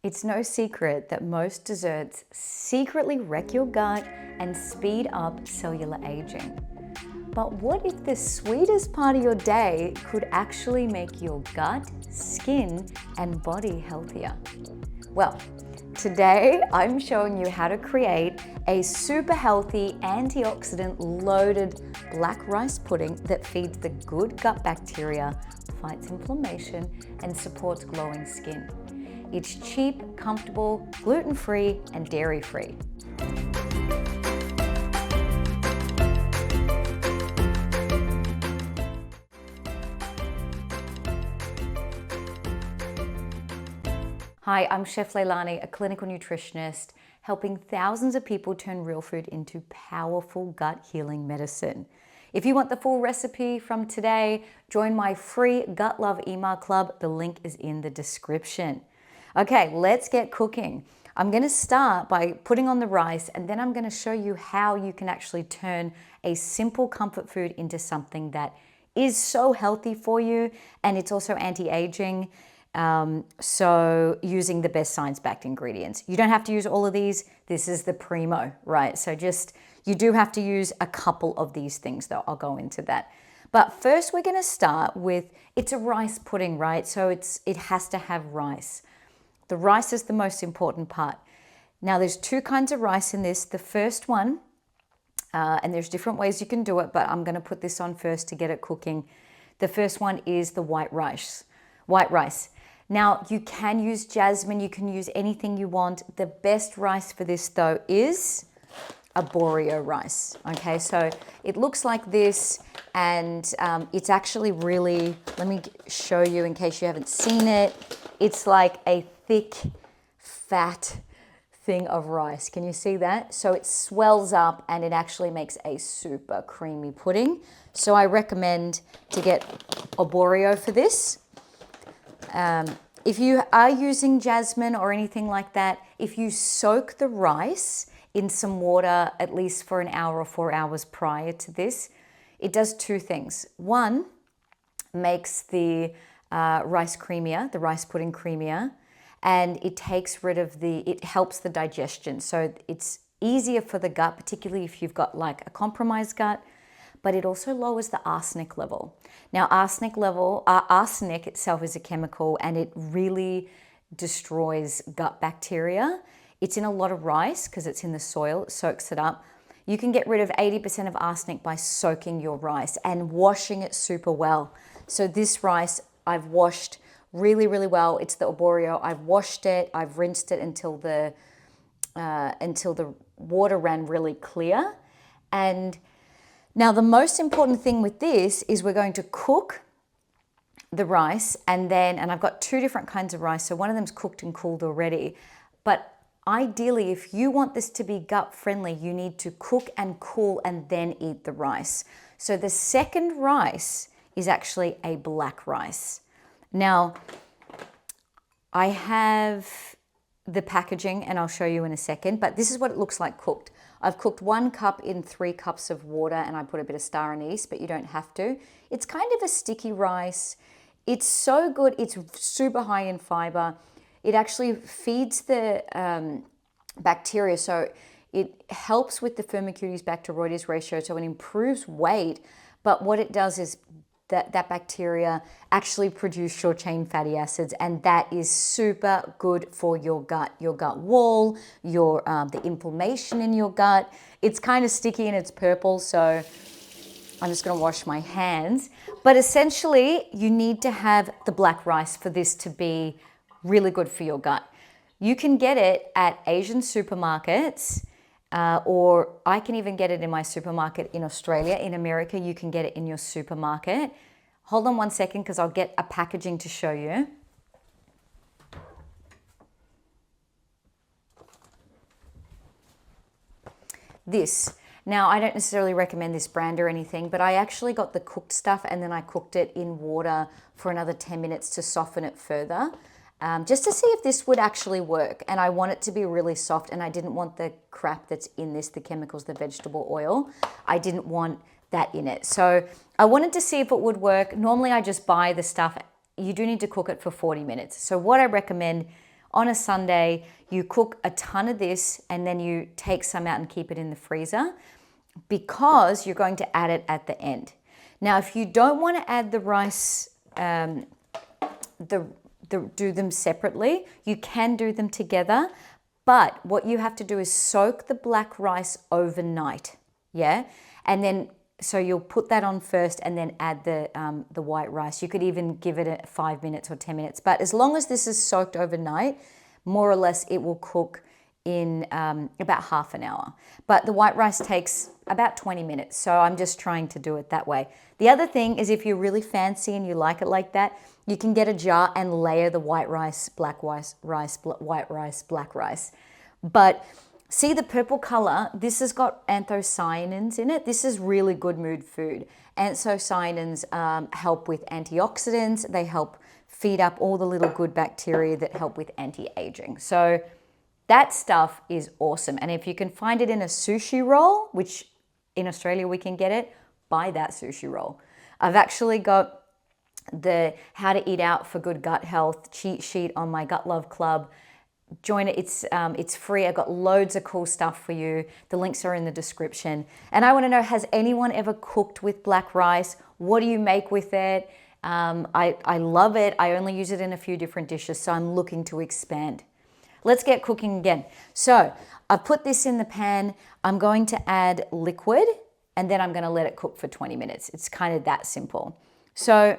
It's no secret that most desserts secretly wreck your gut and speed up cellular aging. But what if the sweetest part of your day could actually make your gut, skin, and body healthier? Well, today I'm showing you how to create a super healthy, antioxidant loaded black rice pudding that feeds the good gut bacteria, fights inflammation, and supports glowing skin. It's cheap, comfortable, gluten-free, and dairy-free. Hi, I'm Chef Leilani, a clinical nutritionist, helping thousands of people turn real food into powerful gut healing medicine. If you want the full recipe from today, join my free Gut Love email club. The link is in the description. Okay, let's get cooking. I'm gonna start by putting on the rice, and then I'm gonna show you how you can actually turn a simple comfort food into something that is so healthy for you, and it's also anti-aging. So using the best science-backed ingredients. You don't have to use all of these. This is the primo, right? So you do have to use a couple of these things though. I'll go into that. But first we're gonna start with, it's a rice pudding, right? So it has to have rice. The rice is the most important part. Now there's two kinds of rice in this. The first one, and there's different ways you can do it, but I'm gonna put this on first to get it cooking. The first one is the white rice. Now you can use jasmine, you can use anything you want. The best rice for this though is arborio rice. Okay, so it looks like this, and it's actually really, let me show you in case you haven't seen it. It's like a thick, fat thing of rice. Can you see that? So it swells up and it actually makes a super creamy pudding. So I recommend to get arborio for this. If you are using jasmine or anything like that, if you soak the rice in some water at least for an hour or 4 hours prior to this, it does two things. One, makes the rice creamier, the rice pudding creamier, and it takes rid of it helps the digestion. So it's easier for the gut, particularly if you've got like a compromised gut, but it also lowers the arsenic level. Now arsenic itself is a chemical and it really destroys gut bacteria. It's in a lot of rice because it's in the soil, it soaks it up. You can get rid of 80% of arsenic by soaking your rice and washing it super well. So this rice I've washed really, really well. It's the arborio. I've washed it, I've rinsed it until the water ran really clear. And now the most important thing with this is we're going to cook the rice, and I've got two different kinds of rice. So one of them's cooked and cooled already. But ideally, if you want this to be gut friendly, you need to cook and cool and then eat the rice. So the second rice is actually a black rice. Now, I have the packaging and I'll show you in a second, but this is what it looks like cooked. I've cooked 1 cup in 3 cups of water, and I put a bit of star anise, but you don't have to. It's kind of a sticky rice. It's so good. It's super high in fiber. It actually feeds the bacteria, so it helps with the Firmicutes bacteroides ratio, so it improves weight. But what it does is that bacteria actually produce short-chain fatty acids, and that is super good for your gut wall, the inflammation in your gut. It's kind of sticky and it's purple, so I'm just gonna wash my hands. But essentially, you need to have the black rice for this to be really good for your gut. You can get it at Asian supermarkets, or I can even get it in my supermarket in Australia. In America, you can get it in your supermarket. Hold on one second because I'll get a packaging to show you. This. Now, I don't necessarily recommend this brand or anything, but I actually got the cooked stuff and then I cooked it in water for another 10 minutes to soften it further. Just to see if this would actually work. And I want it to be really soft, and I didn't want the crap that's in this, the chemicals, the vegetable oil. I didn't want that in it. So I wanted to see if it would work. Normally I just buy the stuff. You do need to cook it for 40 minutes. So what I recommend on a Sunday, you cook a ton of this and then you take some out and keep it in the freezer because you're going to add it at the end. Now, if you don't want to add the rice, do them separately, you can do them together. But what you have to do is soak the black rice overnight, yeah? And then, so you'll put that on first and then add the white rice. You could even give it 5 minutes or 10 minutes. But as long as this is soaked overnight, more or less it will cook in about half an hour. But the white rice takes about 20 minutes. So I'm just trying to do it that way. The other thing is if you're really fancy and you like it like that, you can get a jar and layer the white rice, black rice, white rice, black rice. But see the purple color, this has got anthocyanins in it. This is really good mood food. Anthocyanins help with antioxidants. They help feed up all the little good bacteria that help with anti-aging. So that stuff is awesome. And if you can find it in a sushi roll, which in Australia we can get it, buy that sushi roll. I've actually got the How to Eat Out for Good Gut Health cheat sheet on my Gut Love Club. Join it. It's free. I've got loads of cool stuff for you. The links are in the description. And I want to know, has anyone ever cooked with black rice? What do you make with it? I love it. I only use it in a few different dishes, so I'm looking to expand. Let's get cooking again. So I've put this in the pan. I'm going to add liquid and then I'm going to let it cook for 20 minutes. It's kind of that simple. So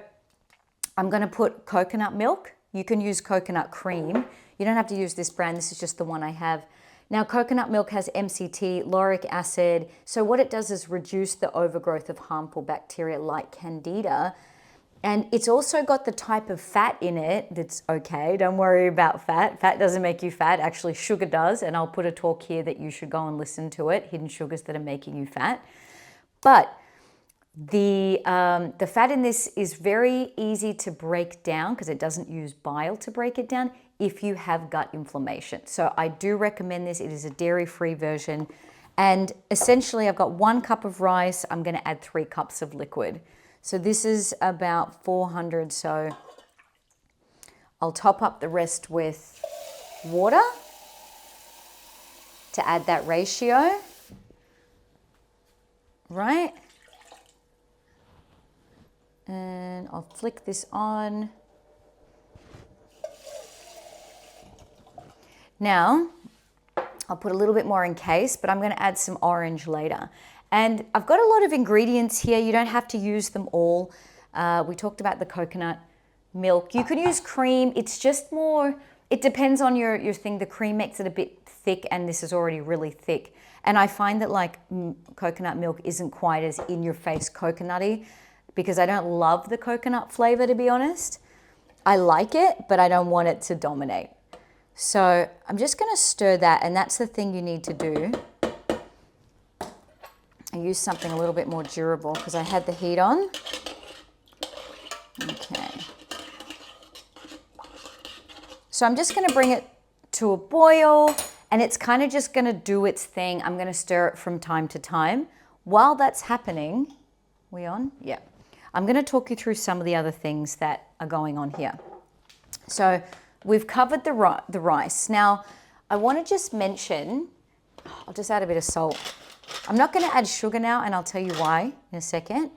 I'm going to put coconut milk. You can use coconut cream. You don't have to use this brand. This is just the one I have. Now, coconut milk has MCT, lauric acid. So what it does is reduce the overgrowth of harmful bacteria like Candida. And it's also got the type of fat in it that's okay. Don't worry about fat. Fat doesn't make you fat. Actually, sugar does. And I'll put a talk here that you should go and listen to it, hidden sugars that are making you fat. But the fat in this is very easy to break down because it doesn't use bile to break it down if you have gut inflammation. So I do recommend this. It is a dairy-free version. And essentially, I've got 1 cup of rice. I'm going to add 3 cups of liquid. So this is about 400. So I'll top up the rest with water to add that ratio, right? And I'll flick this on. Now, I'll put a little bit more in case, but I'm going to add some orange later. And I've got a lot of ingredients here. You don't have to use them all. We talked about the coconut milk. You could use cream. It's just more, it depends on your thing. The cream makes it a bit thick and this is already really thick. And I find that like coconut milk isn't quite as in your face coconutty because I don't love the coconut flavor, to be honest. I like it, but I don't want it to dominate. So I'm just going to stir that, and that's the thing you need to do. I use something a little bit more durable because I had the heat on. Okay. So I'm just going to bring it to a boil, and it's kind of just going to do its thing. I'm going to stir it from time to time. While that's happening, we on? Yeah. I'm going to talk you through some of the other things that are going on here. So we've covered the rice. Now, I want to just mention, I'll just add a bit of salt. I'm not going to add sugar now, and I'll tell you why in a second,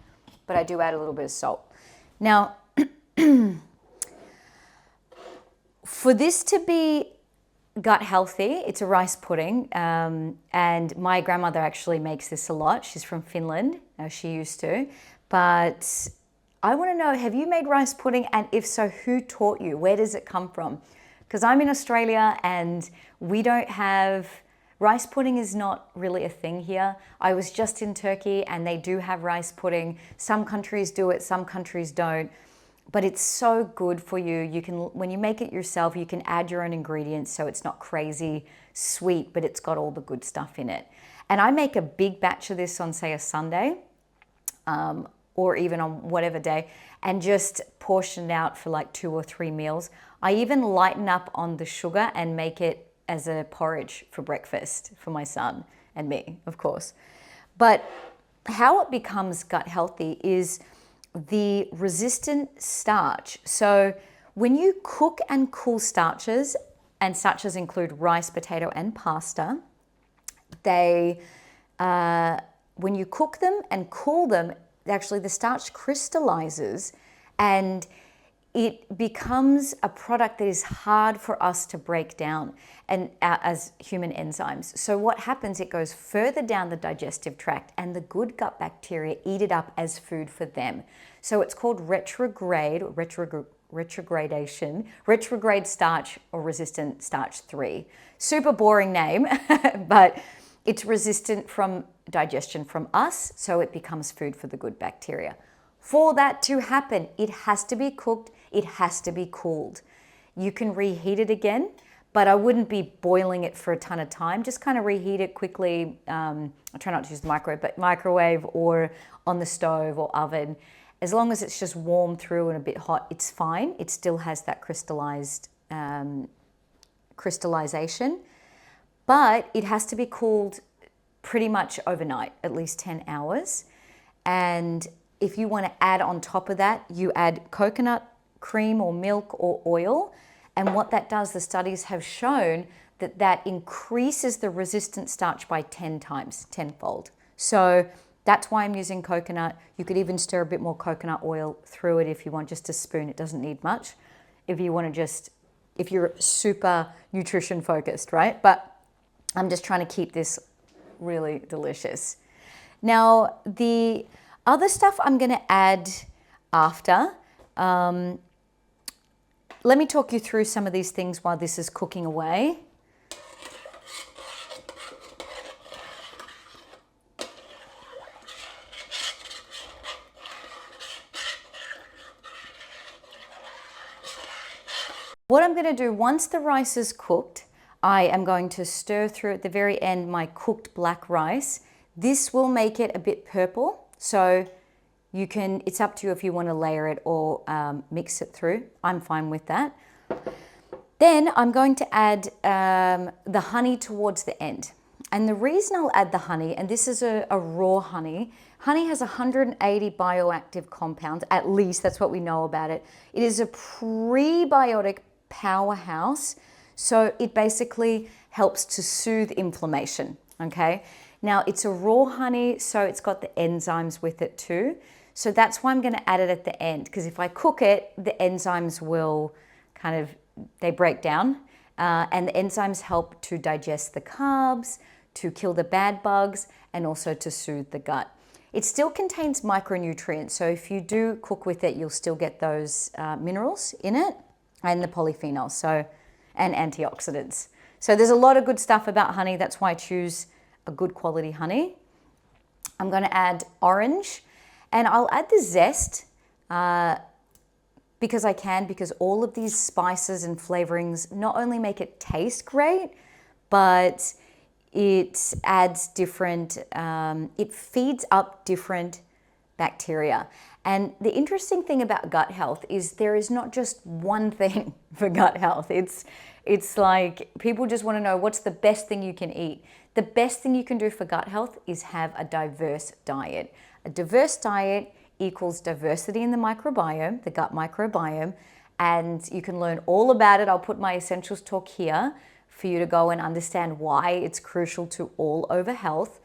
but I do add a little bit of salt. Now, for this to be gut healthy, it's a rice pudding, and my grandmother actually makes this a lot. She's from Finland. She used to. But I want to know, have you made rice pudding? And if so, who taught you? Where does it come from? Because I'm in Australia and we don't have, rice pudding is not really a thing here. I was just in Turkey and they do have rice pudding. Some countries do it, some countries don't. But it's so good for you. You can, when you make it yourself, you can add your own ingredients so it's not crazy sweet, but it's got all the good stuff in it. And I make a big batch of this on, say, a Sunday. Or even on whatever day, and just portion it out for like 2 or 3 meals. I even lighten up on the sugar and make it as a porridge for breakfast for my son and me, of course. But how it becomes gut healthy is the resistant starch. So when you cook and cool starches, and starches include rice, potato, and pasta. They, when you cook them and cool them, actually the starch crystallizes and it becomes a product that is hard for us to break down and as human enzymes. So what happens, it goes further down the digestive tract and the good gut bacteria eat it up as food for them. So it's called retrograde starch or resistant starch 3. Super boring name, but it's resistant from digestion from us, so it becomes food for the good bacteria. For that to happen, it has to be cooked, it has to be cooled. You can reheat it again, but I wouldn't be boiling it for a ton of time. Just kind of reheat it quickly. I try not to use the microwave, but microwave or on the stove or oven. As long as it's just warm through and a bit hot, it's fine. It still has that crystallization, but it has to be cooled pretty much overnight, at least 10 hours. And if you want to add on top of that, you add coconut cream or milk or oil. And what that does, the studies have shown that that increases the resistant starch by 10 times, tenfold. So that's why I'm using coconut. You could even stir a bit more coconut oil through it if you want, just a spoon. It doesn't need much. If you want to just, if you're super nutrition focused, right? But I'm just trying to keep this really delicious. Now, the other stuff I'm going to add after. Let me talk you through some of these things while this is cooking away. What I'm going to do once the rice is cooked, I am going to stir through at the very end my cooked black rice. This will make it a bit purple, so you can, it's up to you if you want to layer it or mix it through. I'm fine with that. Then I'm going to add the honey towards the end. And the reason I'll add the honey, and this is a raw honey, honey has 180 bioactive compounds, at least that's what we know about it. It is a prebiotic powerhouse, so it basically helps to soothe inflammation, okay? Now it's a raw honey, so it's got the enzymes with it too. So that's why I'm going to add it at the end, because if I cook it, the enzymes will kind of, they break down, and the enzymes help to digest the carbs, to kill the bad bugs, and also to soothe the gut. It still contains micronutrients, so if you do cook with it, you'll still get those minerals in it, and the polyphenols, so, and antioxidants. So there's a lot of good stuff about honey. That's why I choose a good quality honey. I'm going to add orange, and I'll add the zest because I can, because all of these spices and flavorings not only make it taste great, but it adds different, it feeds up different bacteria. And the interesting thing about gut health is there is not just one thing for gut health. It's like people just want to know what's the best thing you can eat. The best thing you can do for gut health is have a diverse diet. A diverse diet equals diversity in the microbiome, the gut microbiome, and you can learn all about it. I'll put my essentials talk here for you to go and understand why it's crucial to all over health.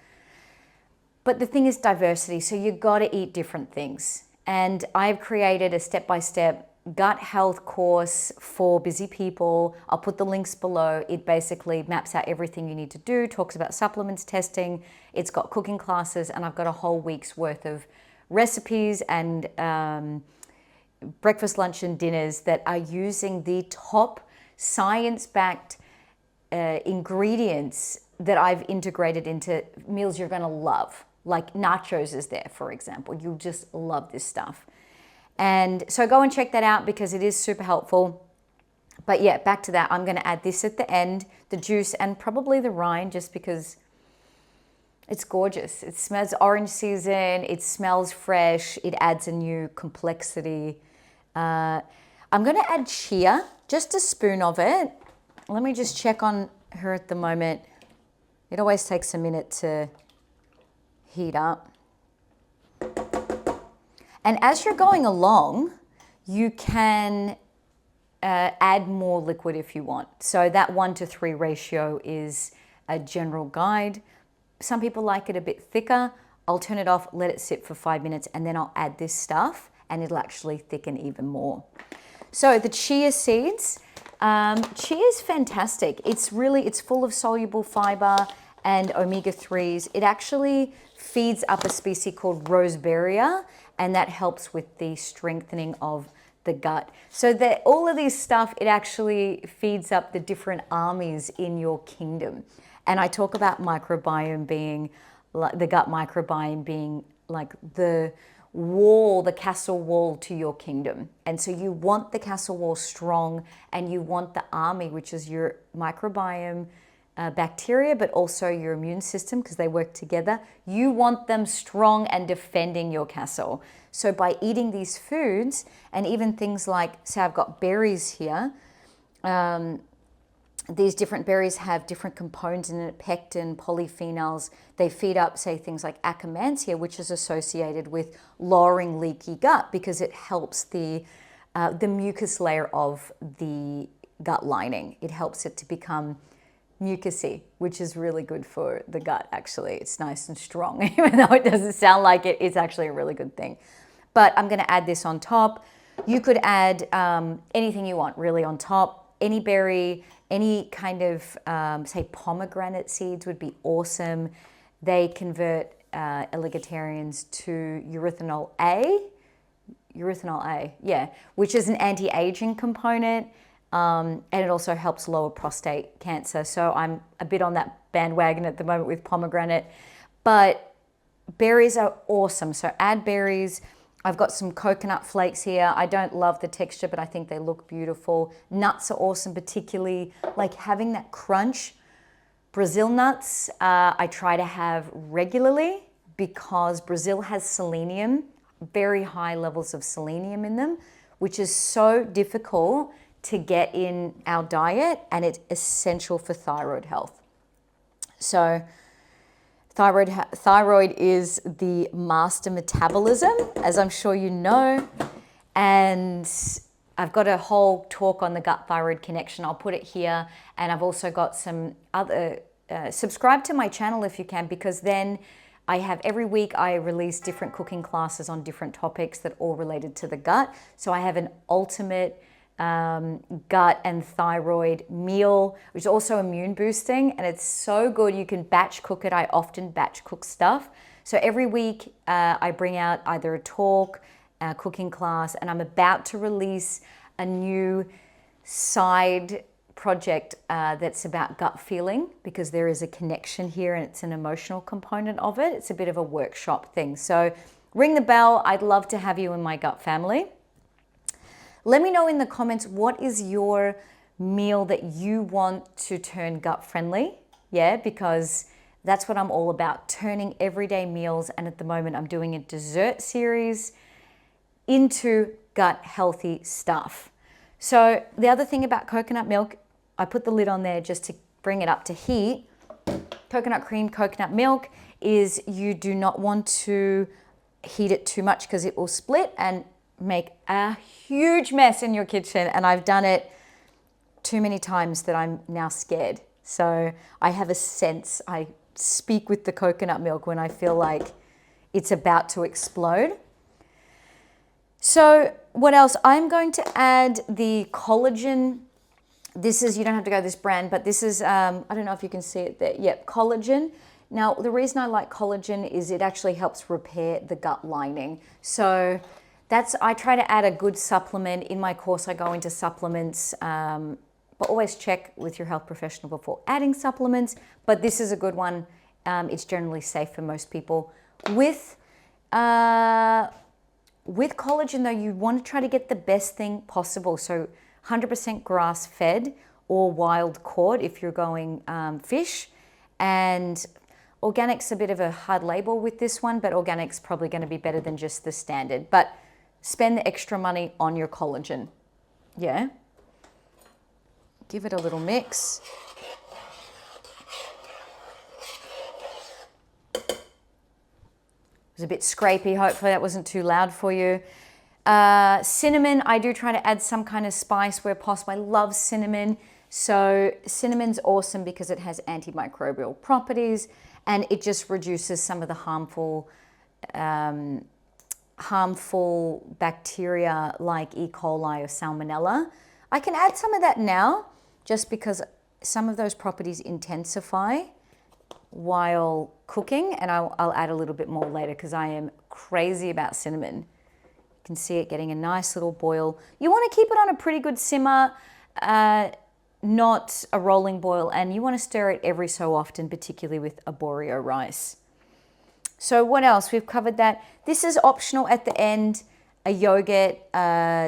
But the thing is diversity, so you got to eat different things. And I've created a step-by-step gut health course for busy people. I'll put the links below. It basically maps out everything you need to do, talks about supplements, testing. It's got cooking classes, and I've got a whole week's worth of recipes and breakfast, lunch, and dinners that are using the top science-backed ingredients that I've integrated into meals you're going to love. Like nachos is there, for example. You'll just love this stuff. And so go and check that out because it is super helpful. But yeah, back to that. I'm going to add this at the end, the juice and probably the rind, just because it's gorgeous. It smells orange season. It smells fresh. It adds a new complexity. I'm going to add chia, just a spoon of it. Let me just check on her at the moment. It always takes a minute to heat up. And as you're going along, you can add more liquid if you want. So that 1-to-3 ratio is a general guide. Some people like it a bit thicker. I'll turn it off, let it sit for 5 minutes, and then I'll add this stuff and it'll actually thicken even more. So the chia seeds, chia is fantastic. It's full of soluble fiber and omega-3s. It actually feeds up a species called roseberria, and that helps with the strengthening of the gut. So that all of this stuff, it actually feeds up the different armies in your kingdom. And I talk about microbiome being, like the gut microbiome being like the wall, the castle wall to your kingdom. And so you want the castle wall strong, and you want the army, which is your microbiome, bacteria, but also your immune system, because they work together. You want them strong and defending your castle. So by eating these foods, and even things like, say I've got berries here, these different berries have different components in it, pectin, polyphenols. They feed up, say, things like akkermansia, which is associated with lowering leaky gut, because it helps the mucus layer of the gut lining. It helps it to become mucousy, which is really good for the gut, actually. It's nice and strong. Even though it doesn't sound like it, it's actually a really good thing. But I'm going to add this on top. You could add anything you want, really, on top. Any berry, any kind of, say, pomegranate seeds would be awesome. They convert eligotarians to erythritol A, yeah, which is an anti-aging component, and it also helps lower prostate cancer. So I'm a bit on that bandwagon at the moment with pomegranate. But berries are awesome. So add berries. I've got some coconut flakes here. I don't love the texture, but I think they look beautiful. Nuts are awesome, particularly like having that crunch. Brazil nuts, I try to have regularly, because Brazil has selenium, very high levels of selenium in them, which is so difficult to get in our diet, and it's essential for thyroid health. So thyroid is the master metabolism, as I'm sure you know, and I've got a whole talk on the gut-thyroid connection. I'll put it here, and I've also got some other, subscribe to my channel if you can, because then I have, every week I release different cooking classes on different topics that are all related to the gut. So I have an ultimate gut and thyroid meal, which is also immune boosting, and it's so good. You can batch cook it. I often batch cook stuff. So every week I bring out either a talk, a cooking class, and I'm about to release a new side project that's about gut feeling, because there is a connection here and it's an emotional component of it. It's a bit of a workshop thing. So ring the bell. I'd love to have you in my gut family. Let me know in the comments, what is your meal that you want to turn gut friendly? Yeah, because that's what I'm all about, turning everyday meals. And at the moment I'm doing a dessert series into gut healthy stuff. So the other thing about coconut milk, I put the lid on there just to bring it up to heat. Coconut cream, coconut milk, is you do not want to heat it too much, because it will split and make a huge mess in your kitchen. And I've done it too many times that I'm now scared. So I have a sense, I speak with the coconut milk when I feel like it's about to explode. So what else? I'm going to add the collagen. This is, you don't have to go this brand, but this is, I don't know if you can see it there. Yep, collagen. Now, the reason I like collagen is it actually helps repair the gut lining. So I try to add a good supplement. In my course, I go into supplements, but always check with your health professional before adding supplements. But this is a good one. It's generally safe for most people. With collagen, though, you want to try to get the best thing possible. So 100% grass-fed or wild caught if you're going fish. And organic's a bit of a hard label with this one, but organic's probably going to be better than just the standard. But spend the extra money on your collagen. Yeah. Give it a little mix. It was a bit scrapey. Hopefully that wasn't too loud for you. Cinnamon, I do try to add some kind of spice where possible. I love cinnamon. So cinnamon's awesome because it has antimicrobial properties and it just reduces some of the harmful bacteria like E. coli or salmonella. I can add some of that now just because some of those properties intensify while cooking, and I'll add a little bit more later because I am crazy about cinnamon. You can see it getting a nice little boil. You want to keep it on a pretty good simmer, not a rolling boil, and you want to stir it every so often, particularly with arborio rice. So what else? We've covered that. This is optional at the end, a yogurt.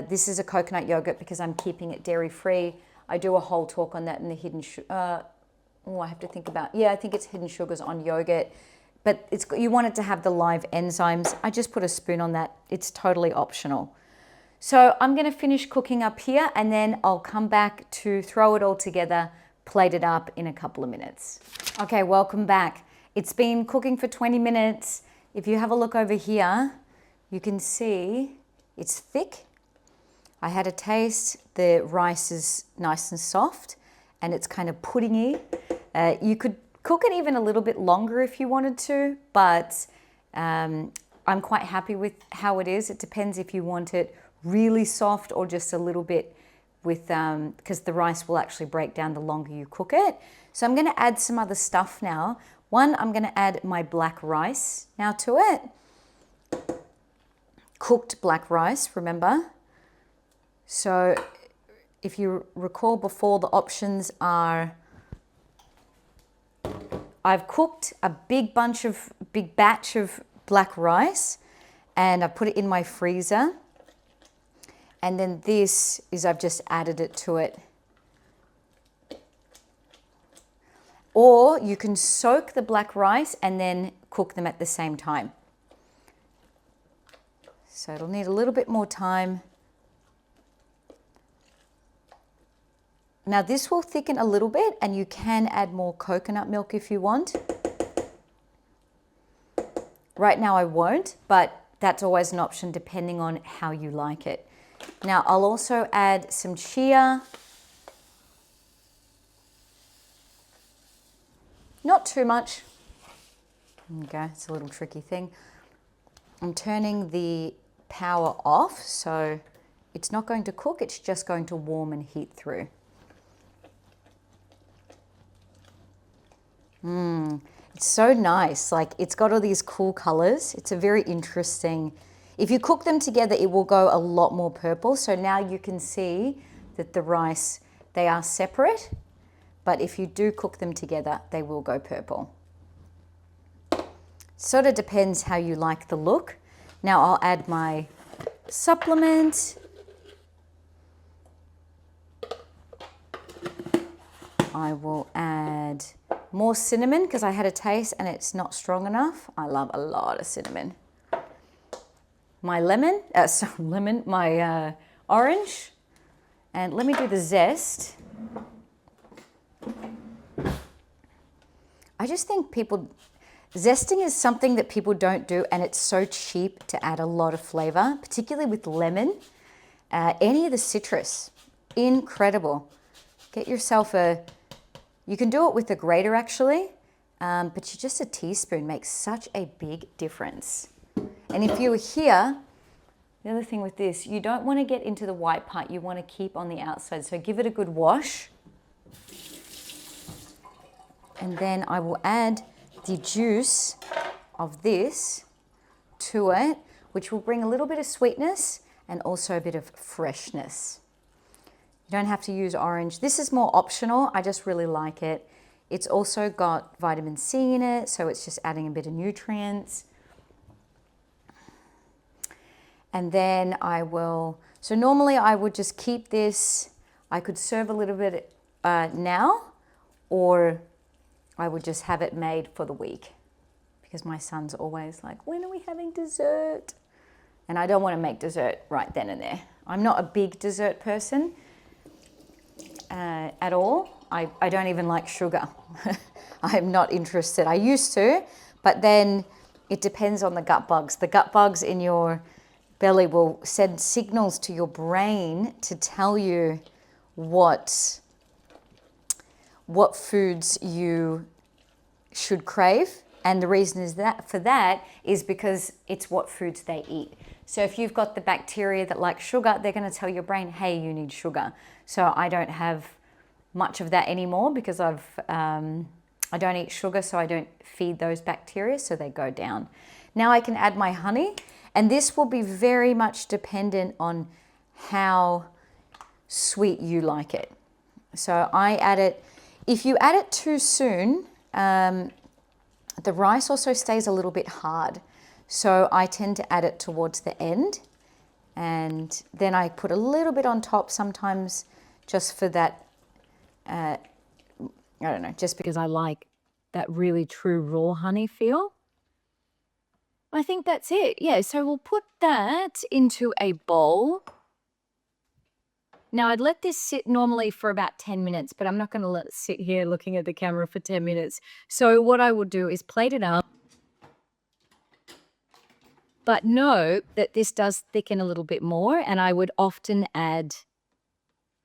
This is a coconut yogurt because I'm keeping it dairy-free. I do a whole talk on that in the hidden, I have to think about, I think it's hidden sugars on yogurt, but you want it to have the live enzymes. I just put a spoon on that. It's totally optional. So I'm going to finish cooking up here and then I'll come back to throw it all together, plate it up in a couple of minutes. Okay, welcome back. It's been cooking for 20 minutes. If you have a look over here, you can see it's thick. I had a taste. The rice is nice and soft and it's kind of puddingy. You could cook it even a little bit longer if you wanted to, but I'm quite happy with how it is. It depends if you want it really soft or just a little bit with, because the rice will actually break down the longer you cook it. So I'm gonna add some other stuff now. One, I'm gonna add my black rice now to it. Cooked black rice, remember? So if you recall before, the options are, I've cooked a big batch of black rice and I put it in my freezer. And then this is, I've just added it to it. Or you can soak the black rice and then cook them at the same time. So it'll need a little bit more time. Now this will thicken a little bit and you can add more coconut milk if you want. Right now I won't, but that's always an option depending on how you like it. Now I'll also add some chia. Not too much. Okay, it's a little tricky thing. I'm turning the power off, so it's not going to cook, it's just going to warm and heat through. It's so nice. Like, it's got all these cool colors. It's a very interesting, if you cook them together, it will go a lot more purple. So now you can see that the rice, they are separate, but if you do cook them together, they will go purple. Sort of depends how you like the look. Now I'll add my supplement. I will add more cinnamon because I had a taste and it's not strong enough. I love a lot of cinnamon. My my orange. And let me do the zest. I just think zesting is something that people don't do, and it's so cheap to add a lot of flavor, particularly with lemon. Any of the citrus, incredible. Get yourself you can do it with a grater actually, but just a teaspoon makes such a big difference. And if you were here, the other thing with this, you don't want to get into the white part, you want to keep on the outside. So give it a good wash. And then I will add the juice of this to it, which will bring a little bit of sweetness and also a bit of freshness. You don't have to use orange. This is more optional. I just really like it. It's also got vitamin C in it, so it's just adding a bit of nutrients. And then so normally I would just keep this. I could serve a little bit now, or I would just have it made for the week because my son's always like, when are we having dessert? And I don't want to make dessert right then and there. I'm not a big dessert person at all. I don't even like sugar. I'm not interested. I used to, but then it depends on the gut bugs. The gut bugs in your belly will send signals to your brain to tell you what foods you should crave. And the reason is that is because it's what foods they eat. So if you've got the bacteria that like sugar, they're going to tell your brain, hey, you need sugar. So I don't have much of that anymore because I don't eat sugar, so I don't feed those bacteria, so they go down. Now I can add my honey, and this will be very much dependent on how sweet you like it. So I add it, if you add it too soon, the rice also stays a little bit hard. So I tend to add it towards the end, and then I put a little bit on top sometimes just for that, I don't know, just because I like that really true raw honey feel. I think that's it. Yeah, so we'll put that into a bowl. Now, I'd let this sit normally for about 10 minutes, but I'm not going to let it sit here looking at the camera for 10 minutes. So what I will do is plate it up. But know that this does thicken a little bit more, and I would often add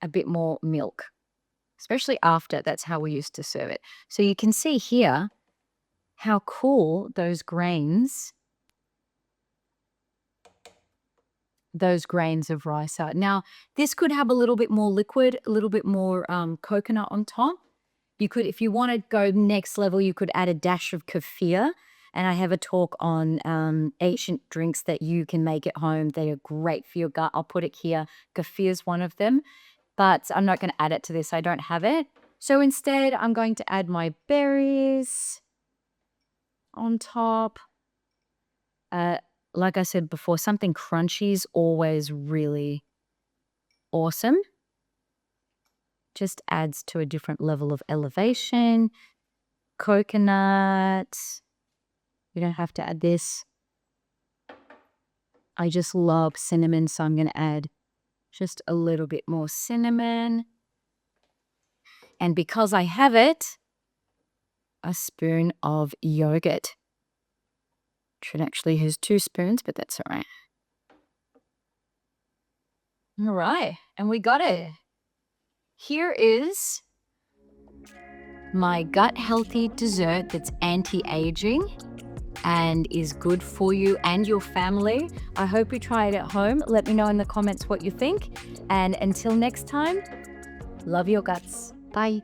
a bit more milk, especially after. That's how we used to serve it. So you can see here how cool those grains of rice are. Now, this could have a little bit more liquid, a little bit more coconut on top. You could, if you want to go next level, you could add a dash of kefir. And I have a talk on ancient drinks that you can make at home. They are great for your gut. I'll put it here. Kefir is one of them, but I'm not going to add it to this. I don't have it. So instead, I'm going to add my berries on top. Like I said before, something crunchy is always really awesome. Just adds to a different level of elevation. Coconut. You don't have to add this. I just love cinnamon, so I'm going to add just a little bit more cinnamon. And because I have it, a spoon of yogurt. It actually has 2 spoons, but that's all right. All right, and we got it. Here is my gut healthy dessert that's anti-aging and is good for you and your family. I hope you try it at home. Let me know in the comments what you think. And until next time, love your guts. Bye.